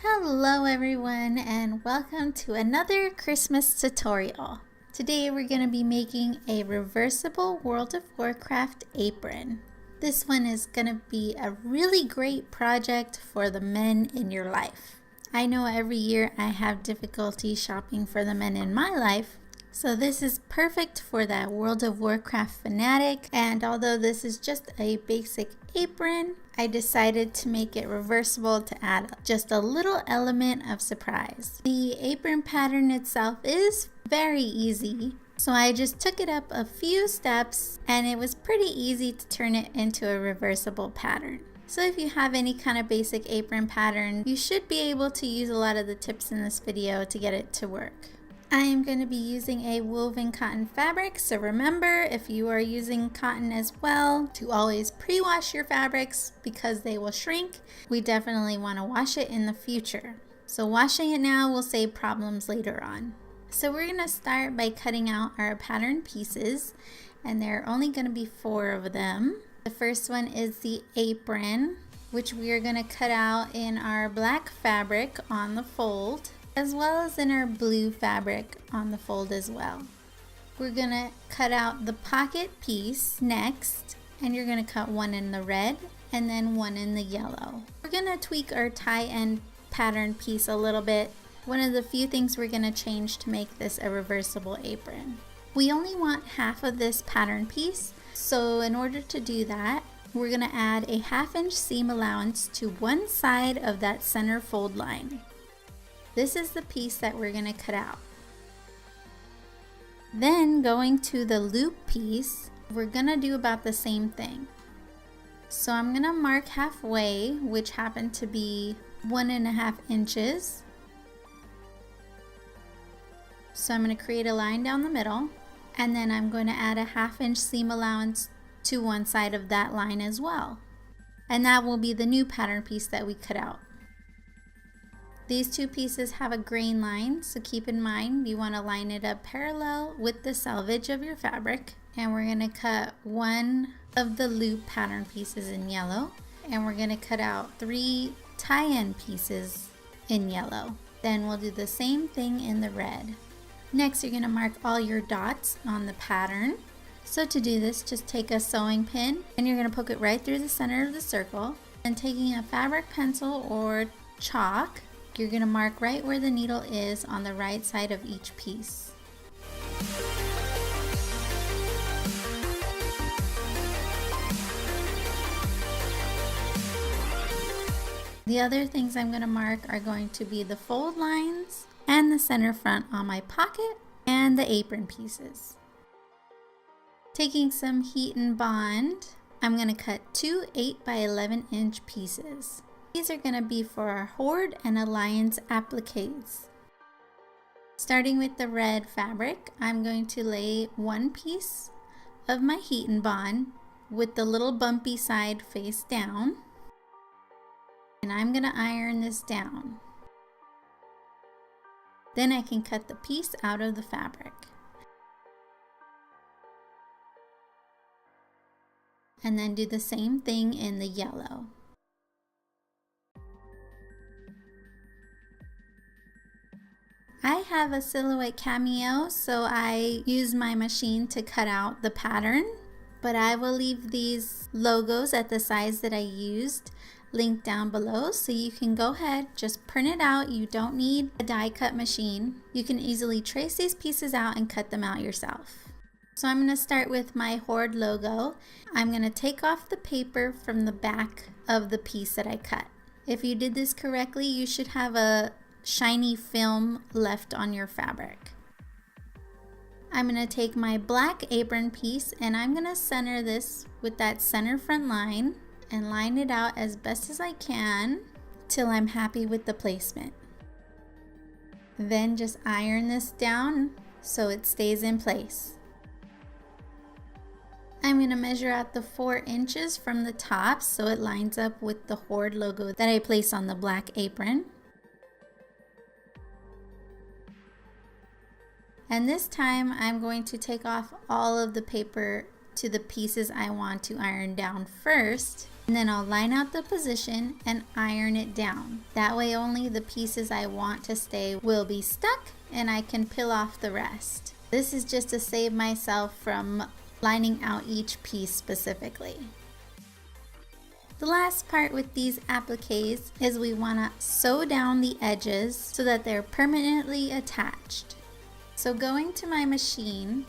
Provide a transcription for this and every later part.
Hello everyone and welcome to another Christmas tutorial. Today we're going to be making a reversible World of Warcraft apron. This one is going to be a really great project for the men in your life. I know every year I have difficulty shopping for the men in my life, so this is perfect for that World of Warcraft fanatic. And although this is just a basic apron, I decided to make it reversible to add just a little element of surprise. The apron pattern itself is very easy, so I just took it up a few steps and it was pretty easy to turn it into a reversible pattern. So if you have any kind of basic apron pattern, you should be able to use a lot of the tips in this video to get it to work. I am going to be using a woven cotton fabric, so remember, if you are using cotton as well, to always pre-wash your fabrics because they will shrink. We definitely want to wash it in the future. So washing it now will save problems later on. So we're going to start by cutting out our pattern pieces, and there are only going to be 4 of them. The first one is the apron, which we are going to cut out in our black fabric on the fold, as well as in our blue fabric on the fold as well. We're gonna cut out the pocket piece next, and you're gonna cut one in the red and then one in the yellow. We're gonna tweak our tie end pattern piece a little bit. One of the few things we're gonna change to make this a reversible apron. We only want half of this pattern piece, so in order to do that, we're gonna add a 1/2 inch seam allowance to one side of that center fold line. This is the piece that we're going to cut out. Then going to the loop piece, we're going to do about the same thing. So I'm going to mark halfway, which happened to be 1.5 inches. So I'm going to create a line down the middle, and then I'm going to add a 1/2 inch seam allowance to one side of that line as well. And that will be the new pattern piece that we cut out. These 2 pieces have a grain line, so keep in mind you want to line it up parallel with the selvage of your fabric. And we're going to cut one of the loop pattern pieces in yellow, and we're going to cut out 3 tie-in pieces in yellow. Then we'll do the same thing in the red. Next, you're going to mark all your dots on the pattern. So to do this, just take a sewing pin and you're going to poke it right through the center of the circle. And taking a fabric pencil or chalk, you're going to mark right where the needle is on the right side of each piece. The other things I'm going to mark are going to be the fold lines and the center front on my pocket and the apron pieces. Taking some heat and bond, I'm going to cut 2 8 by 11 inch pieces. These are going to be for our Horde and Alliance appliques. Starting with the red fabric, I'm going to lay one piece of my heat and bond with the little bumpy side face down. And I'm going to iron this down. Then I can cut the piece out of the fabric. And then do the same thing in the yellow. I have a silhouette cameo, so I use my machine to cut out the pattern, but I will leave these logos at the size that I used linked down below, so you can go ahead, just print it out. You don't need a die cut machine. You can easily trace these pieces out and cut them out yourself. So I'm going to start with my Horde logo. I'm going to take off the paper from the back of the piece that I cut. If you did this correctly, you should have a shiny film left on your fabric. I'm going to take my black apron piece and I'm going to center this with that center front line and line it out as best as I can till I'm happy with the placement. Then just iron this down so it stays in place. I'm going to measure out the 4 inches from the top so it lines up with the Horde logo that I place on the black apron. And this time I'm going to take off all of the paper to the pieces I want to iron down first, And then I'll line out the position and iron it down. That way only the pieces I want to stay will be stuck and I can peel off the rest. This is just to save myself from lining out each piece specifically. The last part with these appliques is we want to sew down the edges so that they're permanently attached. So going to my machine,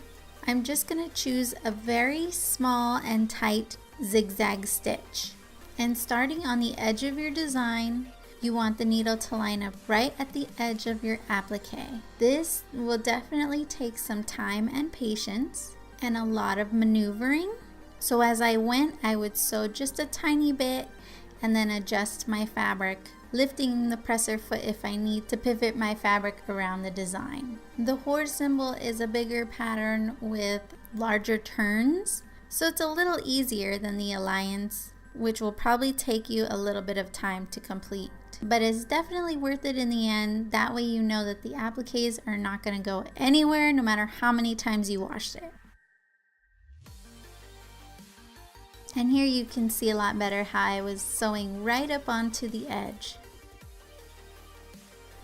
I'm just going to choose a very small and tight zigzag stitch. And starting on the edge of your design, you want the needle to line up right at the edge of your applique. This will definitely take some time and patience and a lot of maneuvering. So as I went, I would sew just a tiny bit and then adjust my fabric, lifting the presser foot if I need to pivot my fabric around the design. The horde symbol is a bigger pattern with larger turns, so it's a little easier than the alliance, which will probably take you a little bit of time to complete. But it's definitely worth it in the end. That way you know that the appliques are not going to go anywhere no matter how many times you washed it. And here you can see a lot better how I was sewing right up onto the edge.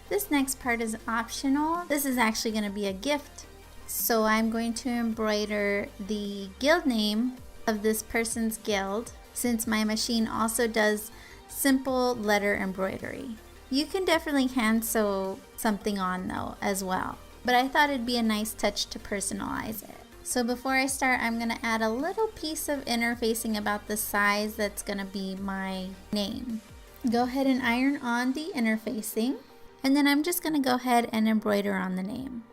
This next part is optional. This is actually going to be a gift. So I'm going to embroider the guild name of this person's guild, since my machine also does simple letter embroidery. You can definitely hand sew something on though as well, but I thought it'd be a nice touch to personalize it. So before I start, I'm going to add a little piece of interfacing about the size that's going to be my name. Go ahead and iron on the interfacing, and then I'm just going to go ahead and embroider on the name.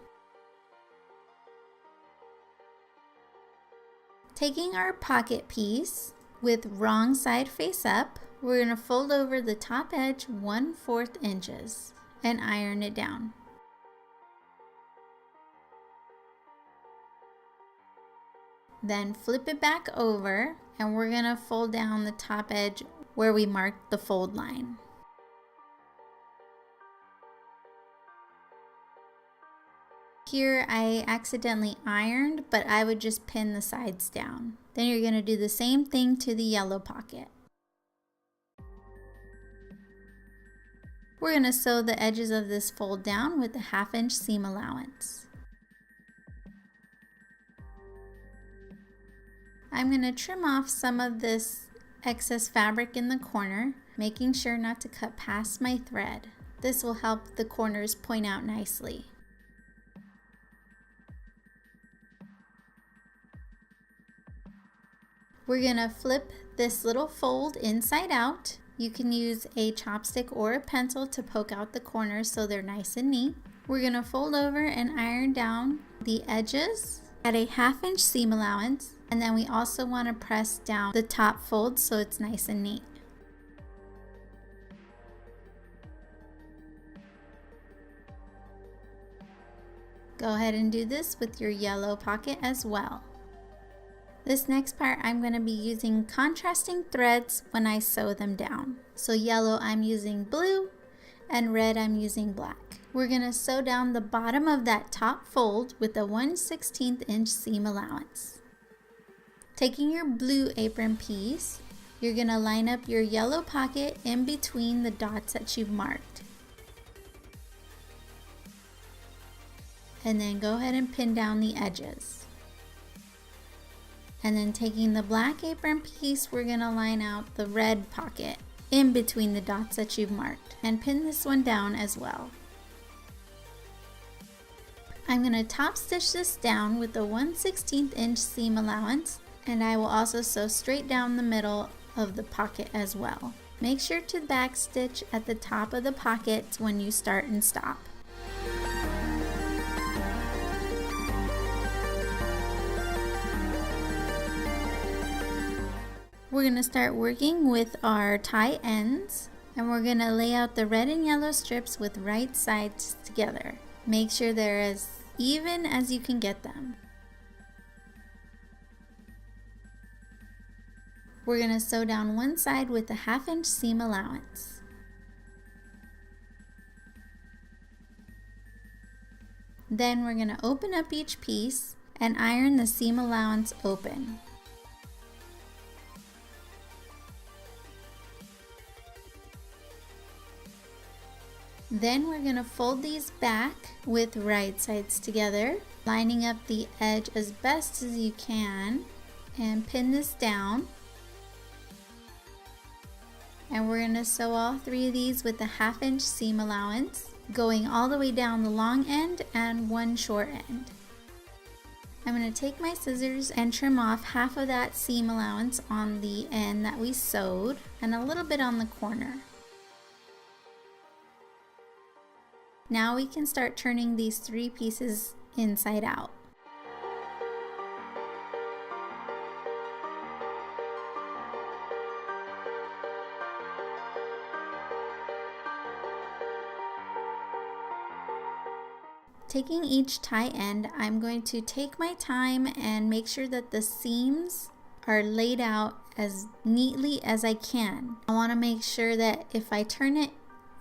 Taking our pocket piece with wrong side face up, we're going to fold over the top edge 1/4 inches and iron it down. Then flip it back over and we're going to fold down the top edge where we marked the fold line. Here I accidentally ironed, but I would just pin the sides down. Then you're going to do the same thing to the yellow pocket. We're going to sew the edges of this fold down with a 1/2 inch seam allowance. I'm going to trim off some of this excess fabric in the corner, making sure not to cut past my thread. This will help the corners point out nicely. We're going to flip this little fold inside out. You can use a chopstick or a pencil to poke out the corners so they're nice and neat. We're going to fold over and iron down the edges at a 1/2 inch seam allowance, and then we also want to press down the top fold so it's nice and neat. Go ahead and do this with your yellow pocket as well. This next part I'm going to be using contrasting threads when I sew them down. So yellow I'm using blue and red I'm using black. We're going to sew down the bottom of that top fold with a 1/16 inch seam allowance. Taking your blue apron piece, you're going to line up your yellow pocket in between the dots that you've marked. And then go ahead and pin down the edges. And then taking the black apron piece, we're going to line out the red pocket in between the dots that you've marked and pin this one down as well. I'm going to top stitch this down with a 1/16 inch seam allowance, and I will also sew straight down the middle of the pocket as well. Make sure to back stitch at the top of the pocket when you start and stop. We're going to start working with our tie ends, and we're going to lay out the red and yellow strips with right sides together. Make sure they're as even as you can get them. We're going to sew down one side with a 1/2 inch seam allowance. Then we're going to open up each piece and iron the seam allowance open. Then we're gonna fold these back with right sides together, lining up the edge as best as you can, and pin this down. And we're gonna sew all 3 of these with a 1/2 inch seam allowance, going all the way down the long end and one short end. I'm going to take my scissors and trim off half of that seam allowance on the end that we sewed and a little bit on the corner. Now we can start turning these 3 pieces inside out. Taking each tie end, I'm going to take my time and make sure that the seams are laid out as neatly as I can. I want to make sure that if I turn it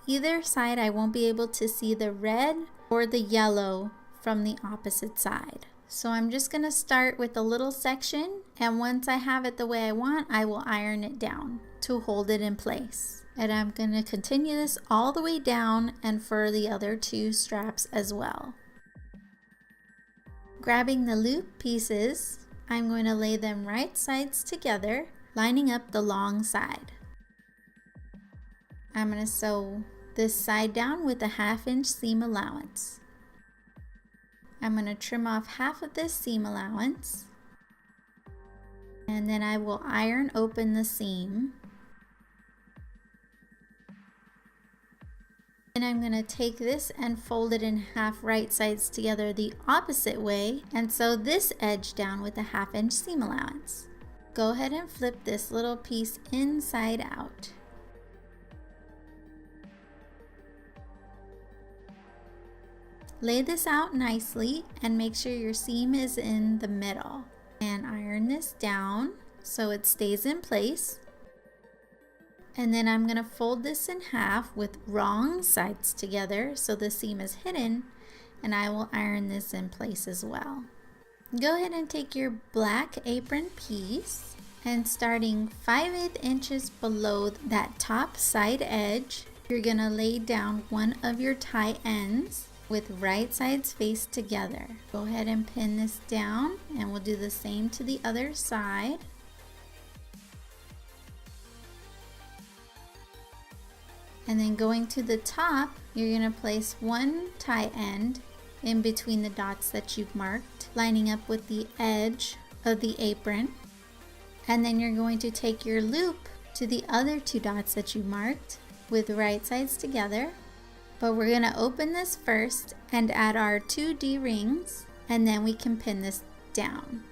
either side, I won't be able to see the red or the yellow from the opposite side. So I'm just going to start with a little section, and once I have it the way I want, I will iron it down to hold it in place. And I'm going to continue this all the way down and for the other 2 straps as well. Grabbing the loop pieces, I'm going to lay them right sides together, lining up the long side. I'm going to sew this side down with a 1/2 inch seam allowance. I'm going to trim off half of this seam allowance, and then I will iron open the seam. And I'm going to take this and fold it in half right sides together the opposite way and sew this edge down with a 1/2 inch seam allowance. Go ahead and flip this little piece inside out. Lay this out nicely and make sure your seam is in the middle. And iron this down so it stays in place. And then I'm going to fold this in half with wrong sides together so the seam is hidden, and I will iron this in place as well. Go ahead and take your black apron piece and starting 5/8 inches below that top side edge, you're going to lay down one of your tie ends with right sides faced together. Go ahead and pin this down, and we'll do the same to the other side. And then going to the top, you're going to place one tie end in between the dots that you've marked, lining up with the edge of the apron. And then you're going to take your loop to the other 2 dots that you marked with right sides together. But we're going to open this first and add our 2 D-rings, and then we can pin this down.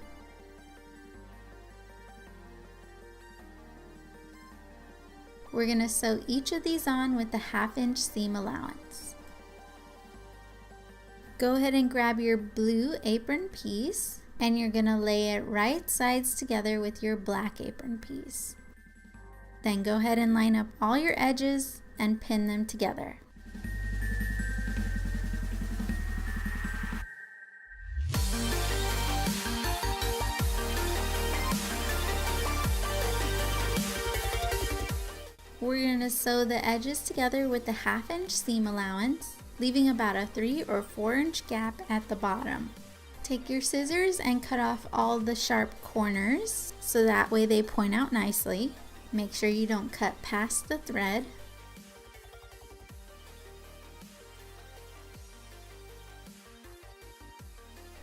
We're going to sew each of these on with the 1/2 inch seam allowance. Go ahead and grab your blue apron piece, and you're going to lay it right sides together with your black apron piece. Then go ahead and line up all your edges and pin them together. We're going to sew the edges together with the 1/2 inch seam allowance, leaving about a 3 or 4 inch gap at the bottom. Take your scissors and cut off all the sharp corners so that way they point out nicely. Make sure you don't cut past the thread.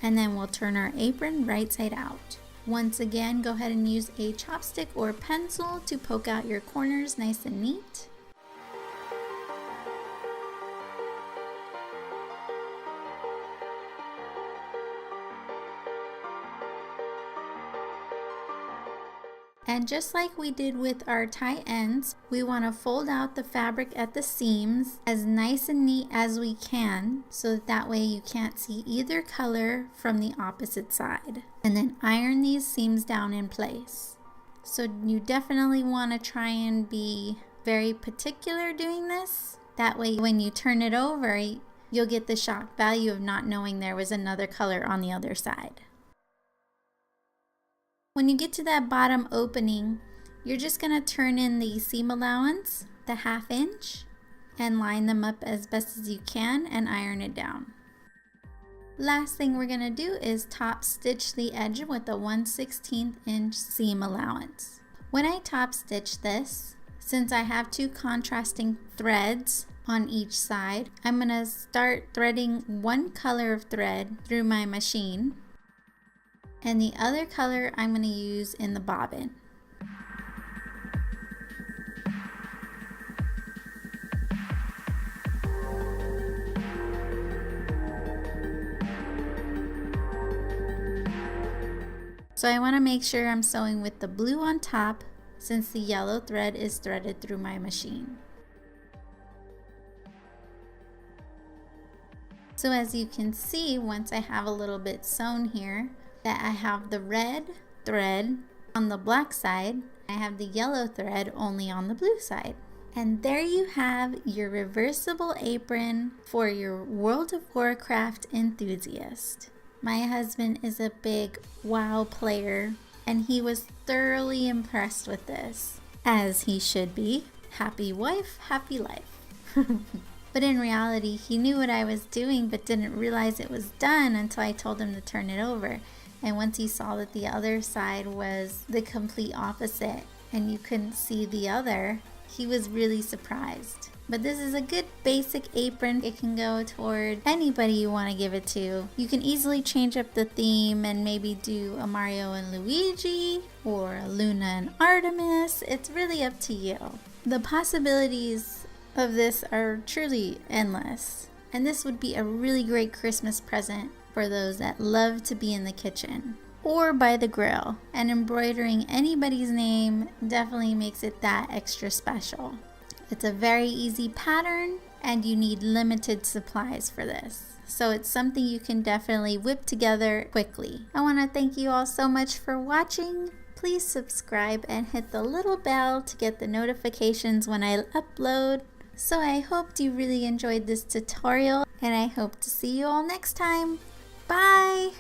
And then we'll turn our apron right side out. Once again, go ahead and use a chopstick or pencil to poke out your corners nice and neat. And just like we did with our tie ends, we want to fold out the fabric at the seams as nice and neat as we can, so that way you can't see either color from the opposite side. And then iron these seams down in place. So you definitely want to try and be very particular doing this. That way when you turn it over, you'll get the shock value of not knowing there was another color on the other side. When you get to that bottom opening, you're just going to turn in the seam allowance, the 1/2 inch, and line them up as best as you can and iron it down. Last thing we're going to do is top stitch the edge with a 1/16 inch seam allowance. When I top stitch this, since I have two contrasting threads on each side, I'm going to start threading one color of thread through my machine, and the other color I'm going to use in the bobbin. So I want to make sure I'm sewing with the blue on top, since the yellow thread is threaded through my machine. So as you can see, once I have a little bit sewn here, that I have the red thread on the black side, I have the yellow thread only on the blue side. And there you have your reversible apron for your World of Warcraft enthusiast. My husband is a big WoW player, and he was thoroughly impressed with this, as he should be. Happy wife, happy life. But in reality, he knew what I was doing but didn't realize it was done until I told him to turn it over. And once he saw that the other side was the complete opposite and you couldn't see the other, he was really surprised. But this is a good basic apron. It can go toward anybody you want to give it to. You can easily change up the theme and maybe do a Mario and Luigi or a Luna and Artemis. It's really up to you. The possibilities of this are truly endless. And this would be a really great Christmas present for those that love to be in the kitchen or by the grill. And embroidering anybody's name definitely makes it that extra special. It's a very easy pattern and you need limited supplies for this. So it's something you can definitely whip together quickly. I want to thank you all so much for watching. Please subscribe and hit the little bell to get the notifications when I upload. So I hope you really enjoyed this tutorial and I hope to see you all next time. Bye!